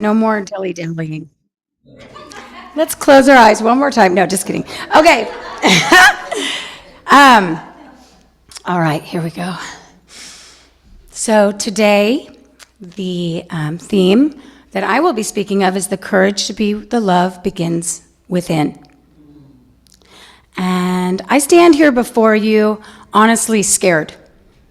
No more dilly-dallying. Let's close our eyes one more time. No, just kidding. Okay. um, all right, here we go. So today, the theme that I will be speaking of is the courage to be the love begins within. And I stand here before you honestly scared,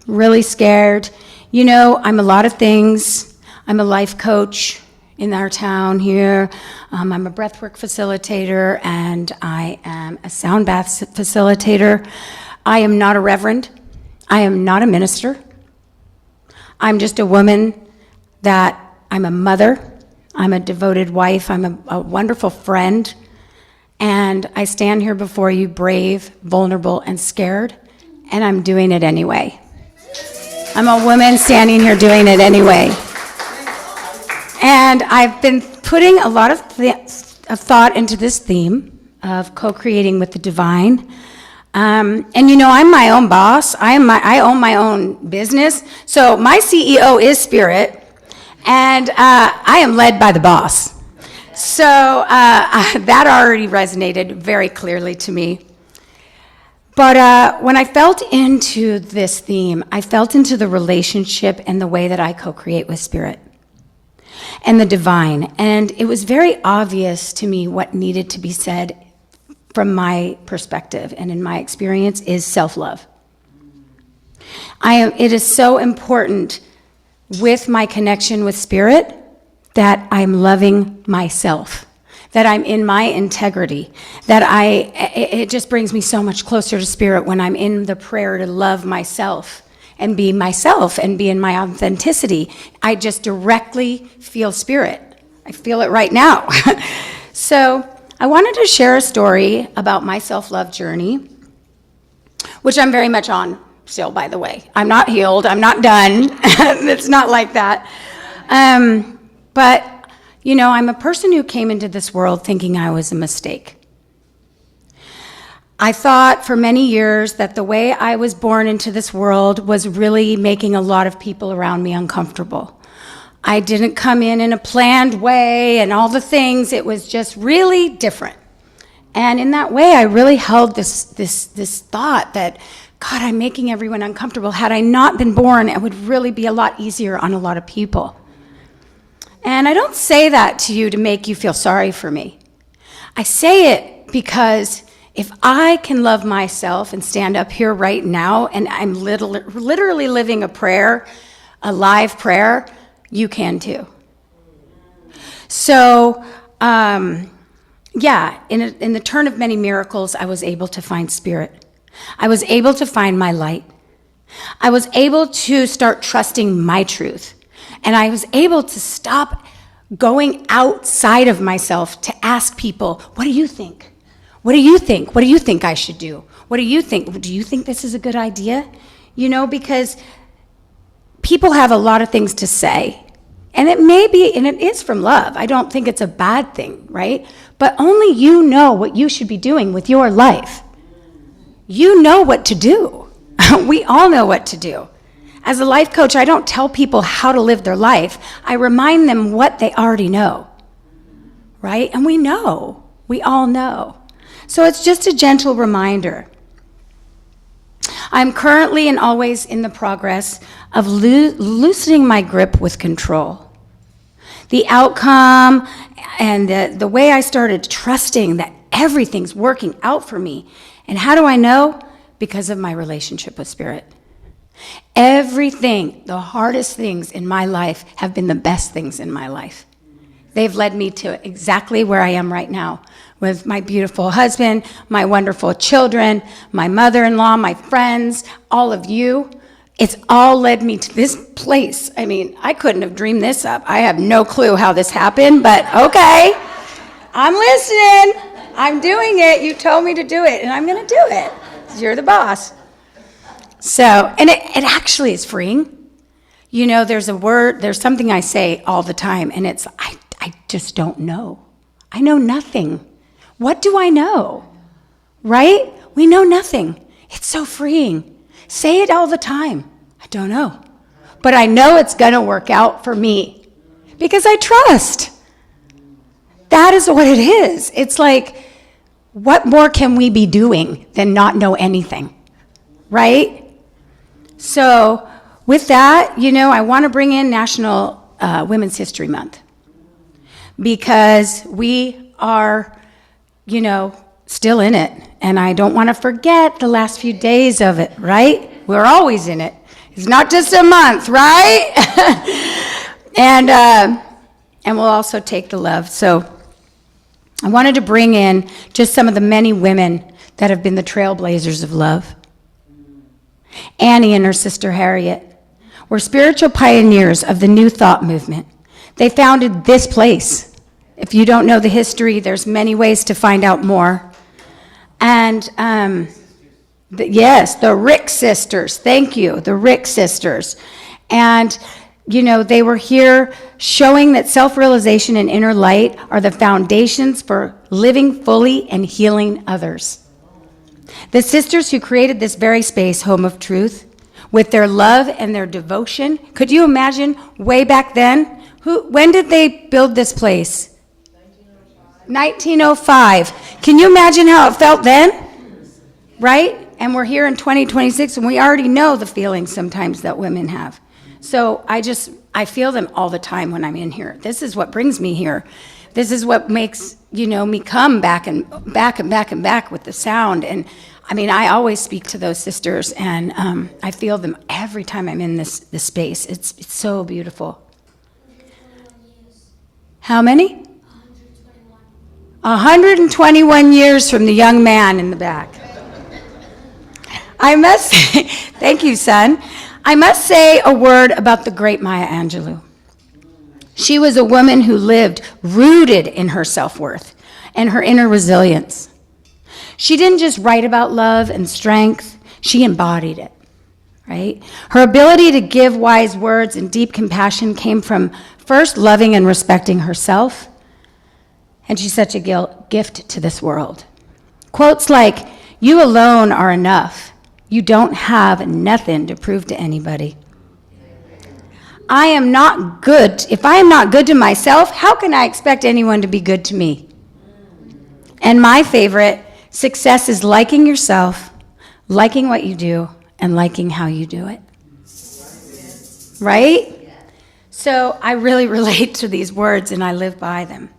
really scared. You know, I'm a lot of things. I'm a life coach in our town here. I'm a breathwork facilitator, and I am a sound bath facilitator. I am not a reverend. I am not a minister. I'm just a woman that I'm a mother. I'm a devoted wife. I'm a wonderful friend. And I stand here before you brave, vulnerable, and scared, and I'm doing it anyway. I'm a woman standing here doing it anyway. And I've been putting a lot of thought into this theme of co-creating with the divine. And you know, I'm my own boss. I own my own business. So my CEO is Spirit, and I am led by the boss. So that already resonated very clearly to me. But when I felt into this theme, I felt into the relationship and the way that I co-create with Spirit and the divine. And it was very obvious to me what needed to be said from my perspective and in my experience is self-love. It is so important with my connection with Spirit that I'm loving myself, that I'm in my integrity, that it just brings me so much closer to Spirit when I'm in the prayer to love myself and be myself and be in my authenticity. I just directly feel Spirit. I feel it right now. So I wanted to share a story about my self-love journey, which I'm very much on still, by the way. I'm not healed. I'm not done. It's not like that. But, you know, I'm a person who came into this world thinking I was a mistake. I thought for many years that the way I was born into this world was really making a lot of people around me uncomfortable. I didn't come in a planned way and all the things. It was just really different. And in that way, I really held this thought that, God, I'm making everyone uncomfortable. Had I not been born, it would really be a lot easier on a lot of people. And I don't say that to you to make you feel sorry for me. I say it because if I can love myself and stand up here right now, and I'm literally living a prayer, a live prayer, you can too. So, in the turn of many miracles, I was able to find Spirit. I was able to find my light. I was able to start trusting my truth. And I was able to stop going outside of myself to ask people, what do you think? What do you think? What do you think I should do? What do you think? Do you think this is a good idea? You know, because people have a lot of things to say. And it may be, and it is from love. I don't think it's a bad thing, right? But only you know what you should be doing with your life. You know what to do. We all know what to do. As a life coach, I don't tell people how to live their life. I remind them what they already know, right? And we know. We all know. So it's just a gentle reminder. I'm currently and always in the progress of loosening my grip with control. The outcome and the way I started trusting that everything's working out for me. And how do I know? Because of my relationship with Spirit. Everything, the hardest things in my life have been the best things in my life. They've led me to exactly where I am right now with my beautiful husband, my wonderful children, my mother-in-law, my friends, all of you. It's all led me to this place. I mean, I couldn't have dreamed this up. I have no clue how this happened, but okay. I'm listening. I'm doing it. You told me to do it, and I'm going to do it. You're the boss. So, and it actually is freeing. You know, there's something I say all the time, and it's, I just don't know. I know nothing. What do I know? Right? We know nothing. It's so freeing. Say it all the time. I don't know. But I know it's going to work out for me because I trust. That is what it is. It's like, what more can we be doing than not know anything, right? So with that, I want to bring in National Women's History Month because we are, still in it. And I don't want to forget the last few days of it, right? We're always in it. It's not just a month, right? and we'll also take the love. So I wanted to bring in just some of the many women that have been the trailblazers of love. Annie and her sister Harriet were spiritual pioneers of the New Thought movement. They founded this place. If you don't know the history, there's many ways to find out more. And the Rick sisters. Thank you, the Rick sisters. And they were here showing that self-realization and inner light are the foundations for living fully and healing others. The sisters who created this very space, Home of Truth, with their love and their devotion. Could you imagine way back then? When did they build this place? 1905. Can you imagine how it felt then? Right? And we're here in 2026, and we already know the feelings sometimes that women have. So I feel them all the time when I'm in here. This is what brings me here. This is what makes, me come back and back and back and back with the sound. And I always speak to those sisters, and I feel them every time I'm in this space. It's so beautiful. How many? 121 years from the young man in the back. I must say, thank you, son. I must say a word about the great Maya Angelou. She was a woman who lived rooted in her self-worth and her inner resilience. She didn't just write about love and strength, she embodied it, right? Her ability to give wise words and deep compassion came from first loving and respecting herself, and she's such a gift to this world. Quotes like, "You alone are enough. You don't have nothing to prove to anybody. I am not good. If I am not good to myself, how can I expect anyone to be good to me?" And my favorite, success is liking yourself, liking what you do, and liking how you do it. Right? So I really relate to these words, and I live by them.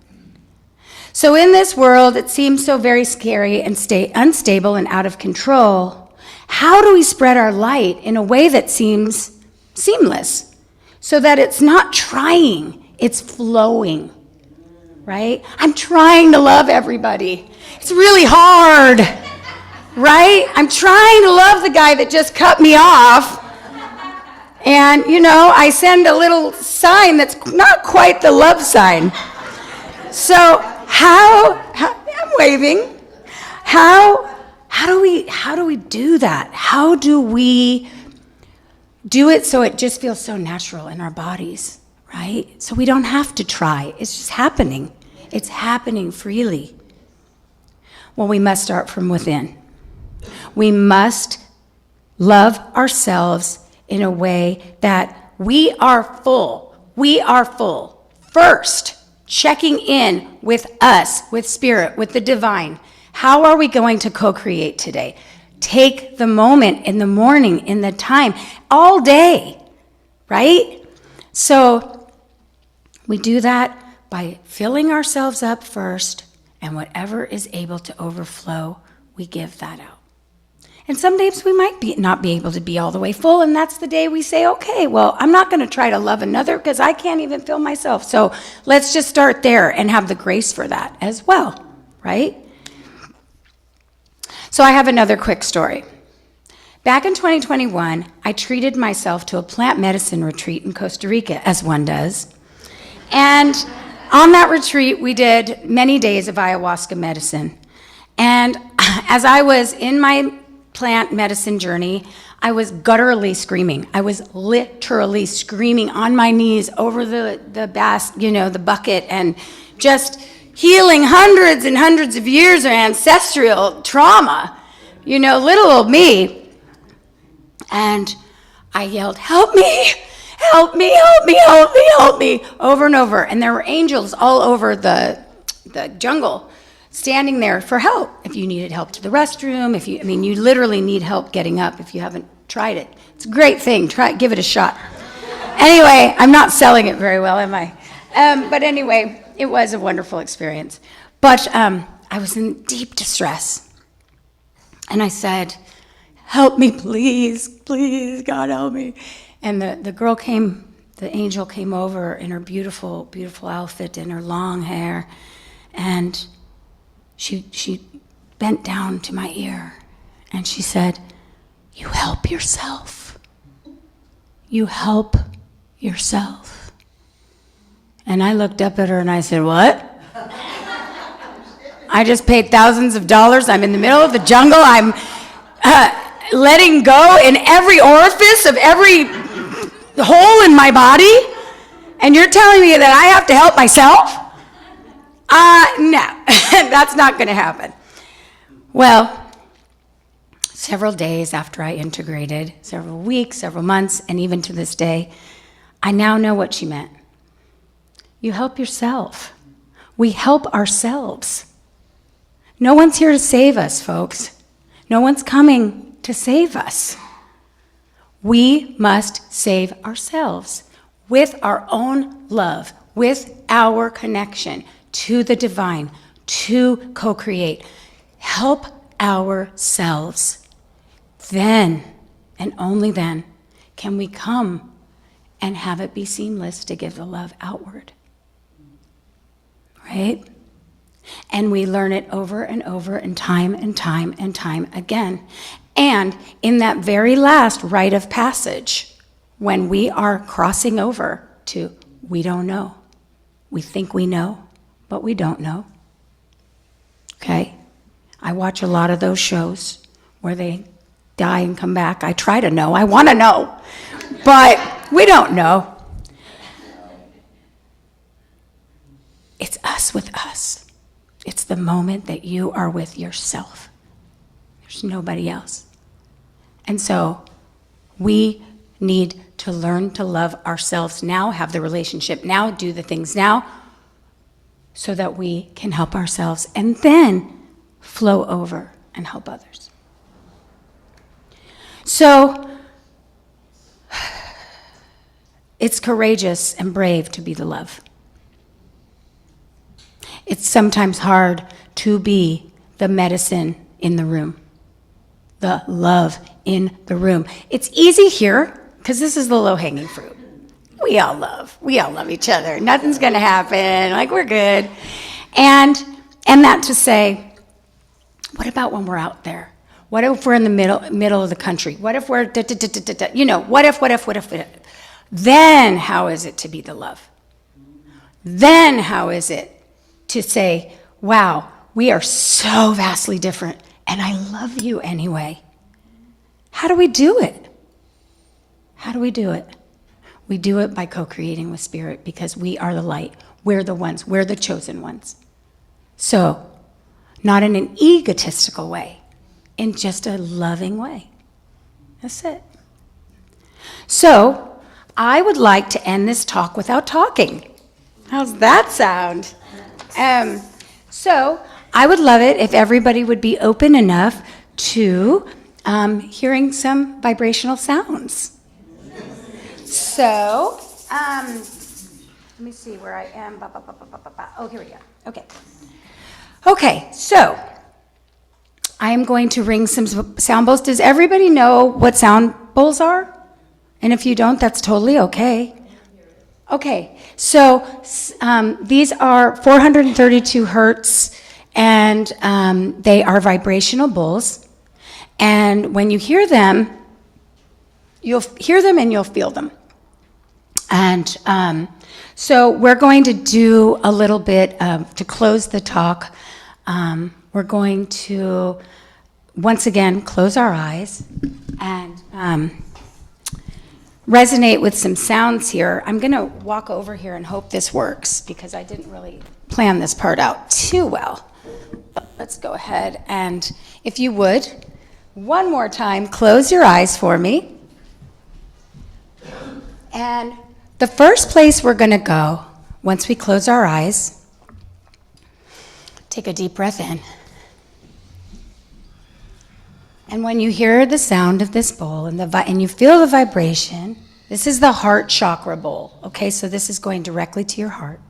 So in this world, it seems so very scary and unstable and out of control. How do we spread our light in a way that seems seamless so that it's not trying, it's flowing, right? I'm trying to love everybody. It's really hard, right? I'm trying to love the guy that just cut me off. And, I send a little sign that's not quite the love sign. So I'm waving. How do we do that? How do we do it so it just feels so natural in our bodies, right? So we don't have to try. It's just happening. It's happening freely. Well, we must start from within. We must love ourselves in a way that we are full. We are full. First, checking in with us, with spirit, with the divine. How are we going to co-create today? Take the moment in the morning, in the time, all day, right? So we do that by filling ourselves up first, and whatever is able to overflow, we give that out. And some days we might not be able to be all the way full, and that's the day we say, okay, well, I'm not going to try to love another because I can't even fill myself. So let's just start there and have the grace for that as well, right? So I have another quick story. Back in 2021, I treated myself to a plant medicine retreat in Costa Rica, as one does. And on that retreat, we did many days of ayahuasca medicine. And as I was in my plant medicine journey, I was gutturally screaming. I was literally screaming on my knees over the the bucket, and just healing hundreds and hundreds of years of ancestral trauma, little old me. And I yelled, "Help me, help me, help me, help me, help me," over and over. And there were angels all over the the jungle, standing there for help. If you needed help to the restroom, you literally need help getting up if you haven't tried it. It's a great thing. Give it a shot. Anyway, I'm not selling it very well, am I? But anyway, it was a wonderful experience. But I was in deep distress. And I said, help me, please, please, God help me. And the angel came over in her beautiful, beautiful outfit and her long hair. And she bent down to my ear and she said, you help yourself. You help yourself. And I looked up at her and I said, what? I just paid thousands of dollars. I'm in the middle of the jungle. I'm letting go in every orifice of every hole in my body. And you're telling me that I have to help myself? No, that's not going to happen. Well, several days after I integrated, several weeks, several months, and even to this day, I now know what she meant. You help yourself. We help ourselves. No one's here to save us, folks. No one's coming to save us. We must save ourselves with our own love, with our connection to the divine, to co-create. Help ourselves. Then, and only then, can we come and have it be seamless to give the love outward. Right? And we learn it over and over and time again. And in that very last rite of passage, when we are crossing over to we don't know, we think we know, but we don't know. Okay? I watch a lot of those shows where they die and come back. I try to know. I want to know. But we don't know. It's us with us. It's the moment that you are with yourself. There's nobody else. And so we need to learn to love ourselves now, have the relationship now, do the things now, so that we can help ourselves and then flow over and help others. So it's courageous and brave to be the love. It's sometimes hard to be the medicine in the room, the love in the room. It's easy here because this is the low-hanging fruit. We all love each other. Nothing's going to happen. Like, we're good. And that to say, what about when we're out there? What if we're in the middle of the country? What if we're what if? Then how is it to be the love? Then how is it to say, wow, we are so vastly different, and I love you anyway? How do we do it? How do we do it? We do it by co-creating with Spirit, because we are the light. We're the ones. We're the chosen ones. So, not in an egotistical way, in just a loving way. That's it. So, I would like to end this talk without talking. How's that sound? So, I would love it if everybody would be open enough to hearing some vibrational sounds. So, let me see where I am. Oh, here we go. Okay, so I am going to ring some sound bowls. Does everybody know what sound bowls are? And if you don't, that's totally okay. Okay, so these are 432 hertz, and they are vibrational bowls. And when you hear them, you'll hear them and you'll feel them. And so we're going to do a little bit to close the talk. We're going to, once again, close our eyes and resonate with some sounds here. I'm going to walk over here and hope this works, because I didn't really plan this part out too well. But let's go ahead and, if you would, one more time, close your eyes for me. And the first place we're going to go, once we close our eyes, Take a deep breath in. And when you hear the sound of this bowl and you feel the vibration, this is the heart chakra bowl. Okay, so this is going directly to your heart.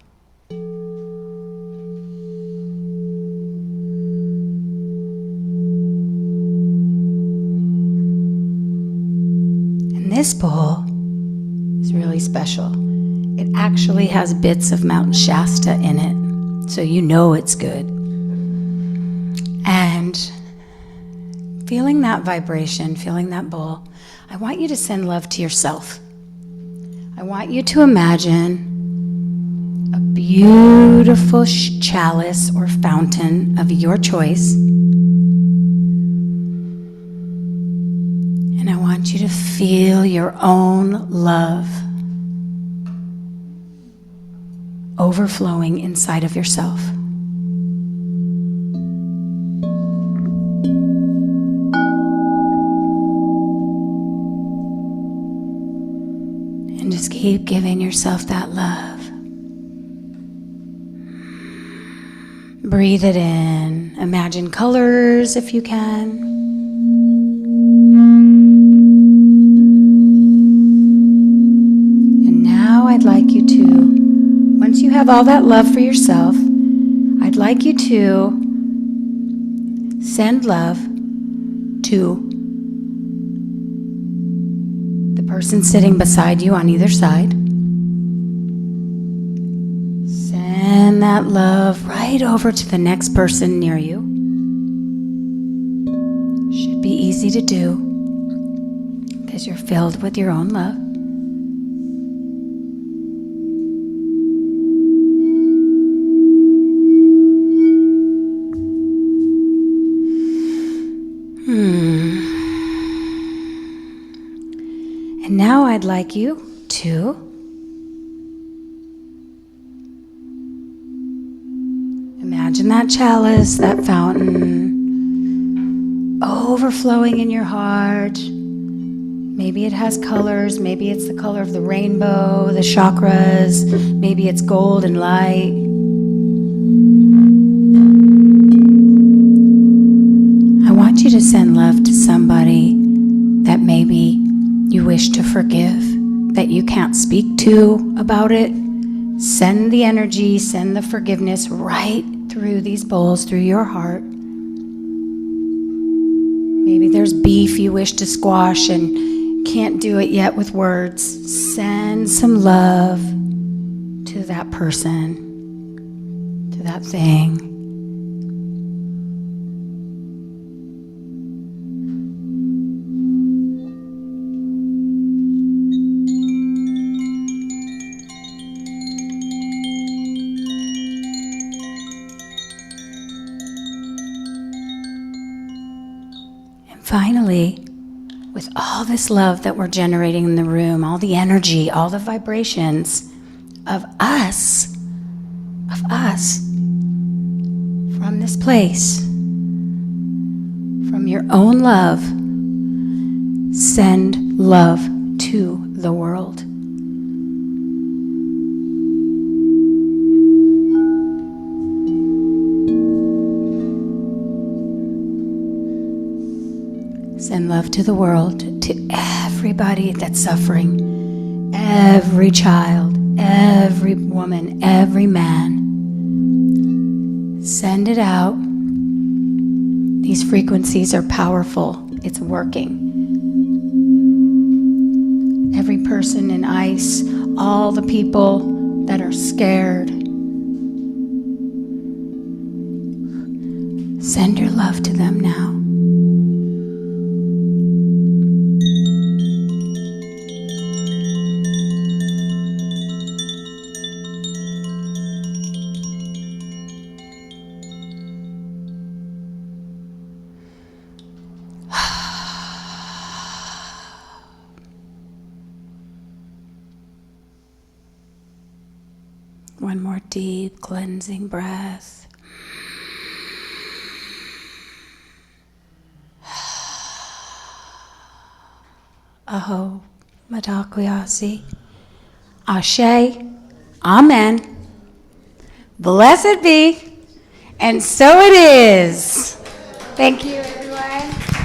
And this bowl is really special. It actually has bits of Mount Shasta in it, so you know it's good. And feeling that vibration, feeling that bowl, I want you to send love to yourself. I want you to imagine a beautiful chalice or fountain of your choice. And I want you to feel your own love overflowing inside of yourself. And just keep giving yourself that love. Breathe it in. Imagine colors if you can. And now I'd like you to, once you have all that love for yourself, I'd like you to send love to the person sitting beside you on either side. Send that love right over to the next person near you. Should be easy to do because you're filled with your own love. And now I'd like you to imagine that chalice, that fountain, overflowing in your heart. Maybe it has colors. Maybe it's the color of the rainbow, the chakras. Maybe it's gold and light. I want you to send love to somebody that maybe you wish to forgive, that you can't speak to about it. Send the energy, send the forgiveness right through these bowls, through your heart. Maybe there's beef you wish to squash and can't do it yet with words. Send some love to that person, to that thing. Finally, with all this love that we're generating in the room, all the energy, all the vibrations of us, from this place, from your own love, send love to the world. Send love to the world, to everybody that's suffering, every child, every woman, every man. Send it out. These frequencies are powerful. It's working. Every person in ice, all the people that are scared. Send your love to them now. One more deep cleansing breath. Aho, Madakwiyasi, Ashe, Amen. Blessed be. And so it is. Thank you, everyone.